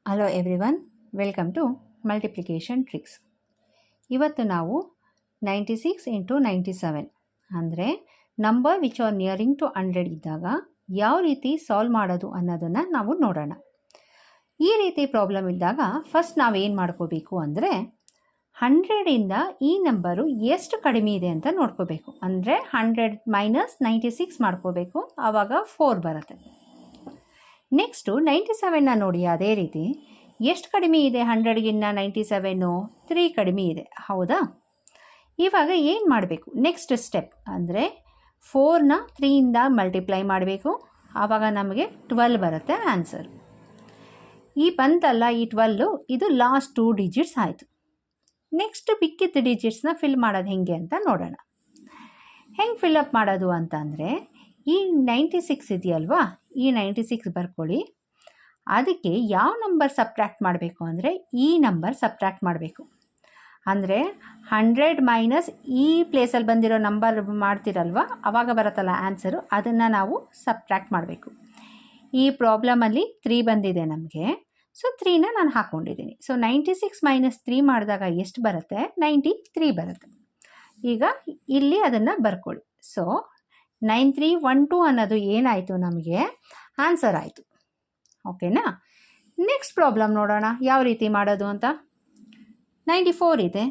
Hello everyone, welcome to multiplication tricks. ಇವತ್ತು ನಾವು 96 into 97 ಅಂದರೆ number which are nearing to 100 ಇದ್ದಾಗ ಯಾವ ರೀತಿ ಸಾಲ್ವ್ ಮಾಡೋದು ಅನ್ನೋದನ್ನು ನಾವು ನೋಡೋಣ. ಈ ರೀತಿ ಪ್ರಾಬ್ಲಮ್ ಇದ್ದಾಗ ಫಸ್ಟ್ ನಾವೇನು ಮಾಡ್ಕೋಬೇಕು ಅಂದರೆ 100ಇಂದ ಈ ನಂಬರು ಎಷ್ಟು ಕಡಿಮೆ ಇದೆ ಅಂತ ನೋಡ್ಕೋಬೇಕು. ಅಂದರೆ 100 ಮೈನಸ್ 96 ಮಾಡ್ಕೋಬೇಕು, ಆವಾಗ 4 ಬರುತ್ತೆ. ನೆಕ್ಸ್ಟು 97ನ ನೋಡಿ, ಅದೇ ರೀತಿ ಎಷ್ಟು ಕಡಿಮೆ ಇದೆ 100ಗಿನ್ನ 97? 3 ಕಡಿಮೆ ಇದೆ, ಹೌದಾ? ಇವಾಗ ಏನು ಮಾಡಬೇಕು? ನೆಕ್ಸ್ಟ್ ಸ್ಟೆಪ್ ಅಂದರೆ 4ನ 3ಇಂದ ಮಲ್ಟಿಪ್ಲೈ ಮಾಡಬೇಕು, ಆವಾಗ ನಮಗೆ 12 ಬರುತ್ತೆ ಆನ್ಸರ್. ಈ ಬಂತಲ್ಲ ಈ 12, ಇದು ಲಾಸ್ಟ್ 2 ಡಿಜಿಟ್ಸ್ ಆಯಿತು. ನೆಕ್ಸ್ಟ್ ಮಿಕ್ಕಿದ ಡಿಜಿಟ್ಸ್ನ ಫಿಲ್ ಮಾಡೋದು ಹೇಗೆ ಅಂತ ನೋಡೋಣ. ಹೆಂಗೆ ಫಿಲ್ಲಪ್ ಮಾಡೋದು ಅಂತಂದರೆ, ಈ 96 ಇದೆಯಲ್ವಾ, ಈ 96 ಬರ್ಕೊಳ್ಳಿ. ಅದಕ್ಕೆ ಯಾವ ನಂಬರ್ ಸಬ್ಟ್ರ್ಯಾಕ್ಟ್ ಮಾಡಬೇಕು ಅಂದರೆ ಈ ನಂಬರ್ ಸಬ್ಟ್ರ್ಯಾಕ್ಟ್ ಮಾಡಬೇಕು. ಅಂದರೆ 100 ಮೈನಸ್ ಈ ಪ್ಲೇಸಲ್ಲಿ ಬಂದಿರೋ ನಂಬರ್ ಮಾಡ್ತಿರಲ್ವ, ಆವಾಗ ಬರುತ್ತಲ್ಲ ಆನ್ಸರು, ಅದನ್ನು ನಾವು ಸಬ್ಟ್ರ್ಯಾಕ್ಟ್ ಮಾಡಬೇಕು. ಈ ಪ್ರಾಬ್ಲಮಲ್ಲಿ 3 ಬಂದಿದೆ ನಮಗೆ, ಸೊ 3ನ ನಾನು ಹಾಕ್ಕೊಂಡಿದ್ದೀನಿ. ಸೊ 96 ಮೈನಸ್ 3 ಮಾಡಿದಾಗ ಎಷ್ಟು ಬರುತ್ತೆ? 93 ಬರುತ್ತೆ. ಈಗ ಇಲ್ಲಿ ಅದನ್ನು ಬರ್ಕೊಳ್ಳಿ. ಸೊ 9312 ಅನ್ನೋದು ಏನಾಯಿತು, ನಮಗೆ ಆನ್ಸರ್ ಆಯಿತು. ಓಕೆನಾ? ನೆಕ್ಸ್ಟ್ ಪ್ರಾಬ್ಲಮ್ ನೋಡೋಣ ಯಾವ ರೀತಿ ಮಾಡೋದು ಅಂತ. 94 ಇದೆ.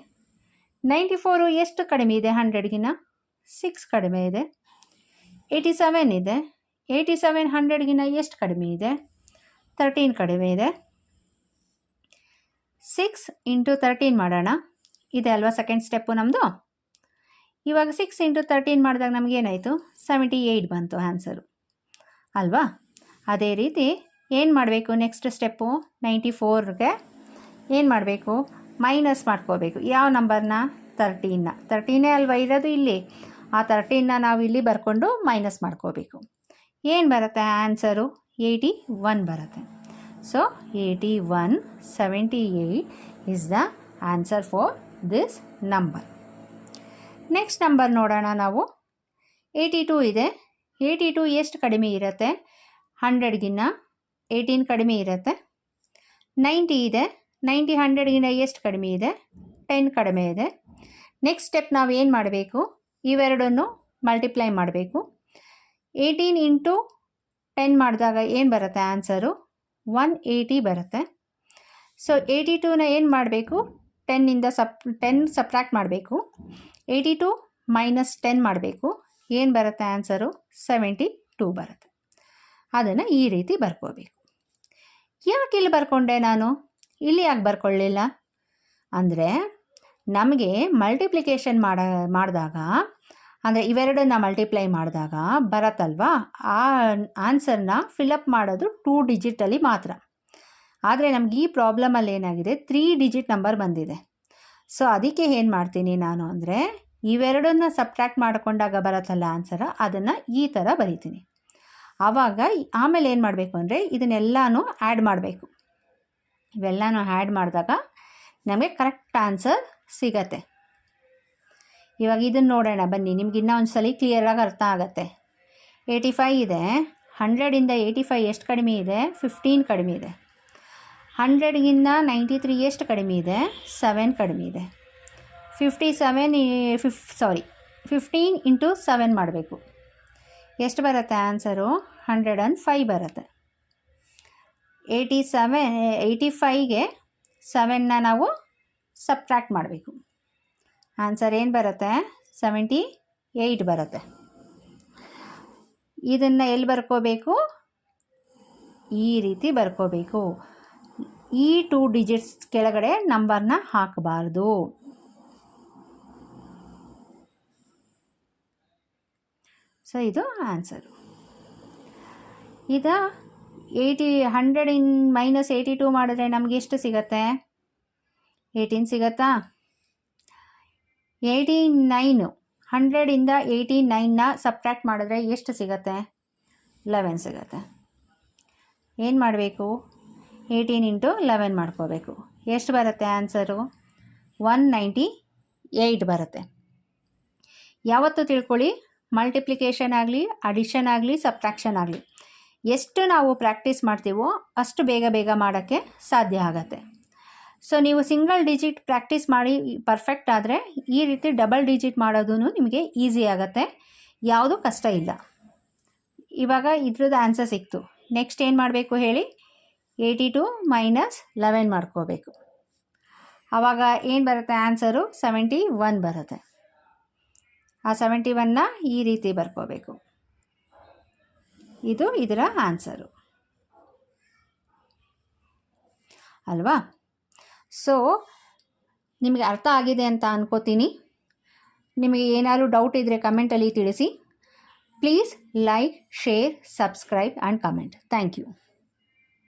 94 ಎಷ್ಟು ಕಡಿಮೆ ಇದೆ 100ಗಿನ್ನ? 6 ಕಡಿಮೆ ಇದೆ. 87 ಇದೆ. 87 100ಗಿನ್ನ ಎಷ್ಟು ಕಡಿಮೆ ಇದೆ? 13 ಕಡಿಮೆ ಇದೆ. 6 ಇಂಟು 13 ಮಾಡೋಣ. ಇದೆ ಅಲ್ವಾ ಸೆಕೆಂಡ್ ಸ್ಟೆಪ್ಪು ನಮ್ಮದು. ಇವಾಗ 6 ಇಂಟು 13 ಮಾಡಿದಾಗ ನಮಗೇನಾಯಿತು? 78 ಬಂತು ಆನ್ಸರು ಅಲ್ವಾ? ಅದೇ ರೀತಿ ಏನು ಮಾಡಬೇಕು? ನೆಕ್ಸ್ಟ್ ಸ್ಟೆಪ್ಪು 94ಗೆ ಏನು ಮಾಡಬೇಕು? ಮೈನಸ್ ಮಾಡ್ಕೋಬೇಕು. ಯಾವ ನಂಬರ್ನ? 13ನ. 13 ಅಲ್ವಾ ಇರೋದು ಇಲ್ಲಿ, ಆ 13ನ ನಾವು ಇಲ್ಲಿ ಬರ್ಕೊಂಡು ಮೈನಸ್ ಮಾಡ್ಕೋಬೇಕು. ಏನು ಬರುತ್ತೆ ಆನ್ಸರು? 81 ಬರುತ್ತೆ. So 81, 78 is the answer for this number. Next number ನೋಡೋಣ ನಾವು. 82 ಇದೆ. 82 ಎಷ್ಟು ಕಡಿಮೆ ಇರುತ್ತೆ 100ಗಿನ್ನ? 18 ಕಡಿಮೆ ಇರುತ್ತೆ. 90 ಇದೆ. 90 100ಗಿನ್ನ ಎಷ್ಟು ಕಡಿಮೆ ಇದೆ? 10 ಕಡಿಮೆ ಇದೆ. ನೆಕ್ಸ್ಟ್ ಸ್ಟೆಪ್ ನಾವು ಏನು ಮಾಡಬೇಕು? ಇವೆರಡನ್ನು ಮಲ್ಟಿಪ್ಲೈ ಮಾಡಬೇಕು. 18 ಇಂಟು 10 ಮಾಡಿದಾಗ ಏನು ಬರುತ್ತೆ ಆನ್ಸರು? 180 ಬರುತ್ತೆ. ಸೊ 82ನ ಏನು ಮಾಡಬೇಕು? 10 ಸಬ್ಟ್ರ್ಯಾಕ್ಟ್ ಮಾಡಬೇಕು. 82 ಮೈನಸ್ 10 ಮಾಡಬೇಕು. ಏನು ಬರುತ್ತೆ ಆನ್ಸರು? 72 ಬರುತ್ತೆ. ಅದನ್ನು ಈ ರೀತಿ ಬರ್ಕೋಬೇಕು. ಯಾಕೆ ಇಲ್ಲಿ ಬರ್ಕೊಂಡೆ ನಾನು? ಇಲ್ಲಿ ಯಾಕೆ ಬರ್ಕೊಳ್ಳಿಲ್ಲ ಅಂದರೆ, ನಮಗೆ ಮಲ್ಟಿಪ್ಲಿಕೇಶನ್ ಮಾಡಿದಾಗ ಅಂದರೆ ಇವೆರಡನ್ನ ಮಲ್ಟಿಪ್ಲೈ ಮಾಡಿದಾಗ ಬರತ್ತಲ್ವಾ, ಆ ಆನ್ಸರ್ನ ಫಿಲಪ್ ಮಾಡೋದು 2 ಡಿಜಿಟಲ್ಲಿ ಮಾತ್ರ. ಆದರೆ ನಮ್ಗೆ ಈ ಪ್ರಾಬ್ಲಮಲ್ಲಿ ಏನಾಗಿದೆ, 3 ಡಿಜಿಟ್ ನಂಬರ್ ಬಂದಿದೆ. ಸೊ ಅದಕ್ಕೆ ಏನು ಮಾಡ್ತೀನಿ ನಾನು ಅಂದರೆ, ಇವೆರಡನ್ನ ಸಬ್ಟ್ರ್ಯಾಕ್ಟ್ ಮಾಡಿಕೊಂಡಾಗ ಬರುತ್ತಲ್ಲ ಆನ್ಸರ, ಅದನ್ನು ಈ ಥರ ಬರೀತೀನಿ. ಆವಾಗ ಆಮೇಲೆ ಏನು ಮಾಡಬೇಕು ಅಂದರೆ ಇದನ್ನೆಲ್ಲನೂ ಆ್ಯಡ್ ಮಾಡಬೇಕು. ಇವೆಲ್ಲನೂ ಆ್ಯಡ್ ಮಾಡಿದಾಗ ನಮಗೆ ಕರೆಕ್ಟ್ ಆನ್ಸರ್ ಸಿಗತ್ತೆ. ಇವಾಗ ಇದನ್ನು ನೋಡೋಣ ಬನ್ನಿ, ನಿಮ್ಗೆ ಇನ್ನೂ ಒಂದು ಸಲ ಕ್ಲಿಯರಾಗಿ ಅರ್ಥ ಆಗುತ್ತೆ. 85 ಇದೆ. 100ಇಂದ 85 ಎಷ್ಟು ಕಡಿಮೆ ಇದೆ? 15 ಕಡಿಮೆ ಇದೆ. 100ಗಿಂತ 93 ಎಷ್ಟು ಕಡಿಮೆ ಇದೆ? 7 ಕಡಿಮೆ ಇದೆ. 15 ಇಂಟು 7 ಮಾಡಬೇಕು. ಎಷ್ಟು ಬರುತ್ತೆ ಆನ್ಸರು? 105 ಬರುತ್ತೆ. 85ಗೆ 7ನ ನಾವು ಸಬ್ಟ್ರ್ಯಾಕ್ಟ್ ಮಾಡಬೇಕು. ಆನ್ಸರ್ ಏನು ಬರುತ್ತೆ? 78 ಬರುತ್ತೆ. ಇದನ್ನು ಎಲ್ಲಿ ಬರ್ಕೋಬೇಕು? ಈ ರೀತಿ ಬರ್ಕೋಬೇಕು. ಈ 2 ಡಿಜಿಟ್ಸ್ ಕೆಳಗಡೆ ನಂಬರ್ನ ಹಾಕಬಾರ್ದು. ಸೊ ಇದು ಆನ್ಸರು. ಇದು 100 ಮೈನಸ್ 82 ಮಾಡಿದ್ರೆ ನಮಗೆ ಎಷ್ಟು ಸಿಗತ್ತೆ? 18 ಸಿಗತ್ತಾ? 89, 100ಇಂದ 89ನ ಸಬ್ಟ್ರ್ಯಾಕ್ಟ್ ಮಾಡಿದ್ರೆ ಎಷ್ಟು ಸಿಗತ್ತೆ? 11 ಸಿಗತ್ತೆ. ಏನು ಮಾಡಬೇಕು? 18 ಇಂಟು 11 ಮಾಡ್ಕೋಬೇಕು. ಎಷ್ಟು ಬರುತ್ತೆ ಆನ್ಸರು? 198 ಬರುತ್ತೆ. ಯಾವತ್ತೂ ತಿಳ್ಕೊಳ್ಳಿ, ಮಲ್ಟಿಪ್ಲಿಕೇಶನ್ ಆಗಲಿ, ಅಡಿಷನ್ ಆಗಲಿ, ಸಬ್ಟ್ರಾಕ್ಷನ್ ಆಗಲಿ, ಎಷ್ಟು ನಾವು ಪ್ರಾಕ್ಟೀಸ್ ಮಾಡ್ತೀವೋ ಅಷ್ಟು ಬೇಗ ಬೇಗ ಮಾಡೋಕ್ಕೆ ಸಾಧ್ಯ ಆಗತ್ತೆ. ಸೊ ನೀವು ಸಿಂಗಲ್ ಡಿಜಿಟ್ ಪ್ರಾಕ್ಟೀಸ್ ಮಾಡಿ ಪರ್ಫೆಕ್ಟ್ ಆದರೆ ಈ ರೀತಿ ಡಬಲ್ ಡಿಜಿಟ್ ಮಾಡೋದು ನಿಮಗೆ ಈಸಿ ಆಗುತ್ತೆ, ಯಾವುದೂ ಕಷ್ಟ ಇಲ್ಲ. ಇವಾಗ ಇದ್ರದ್ದು ಆನ್ಸರ್ ಸಿಕ್ತು. ನೆಕ್ಸ್ಟ್ ಏನು ಮಾಡಬೇಕು ಹೇಳಿ, 82 ಮೈನಸ್ 11 ಮಾಡ್ಕೋಬೇಕು. ಆವಾಗ ಏನು ಬರುತ್ತೆ ಆನ್ಸರು 71 ಬರುತ್ತೆ. ಆ 71ನ ಈ ರೀತಿ ಬರ್ಕೋಬೇಕು. ಇದು ಇದರ ಆನ್ಸರು ಅಲ್ವಾ. ಸೊ ನಿಮಗೆ ಅರ್ಥ ಆಗಿದೆ ಅಂತ ಅನ್ಕೋತೀನಿ. ನಿಮಗೆ ಏನಾದರೂ ಡೌಟ್ ಇದ್ದರೆ ಕಮೆಂಟಲ್ಲಿ ತಿಳಿಸಿ. Please like, share, subscribe and comment. Thank you.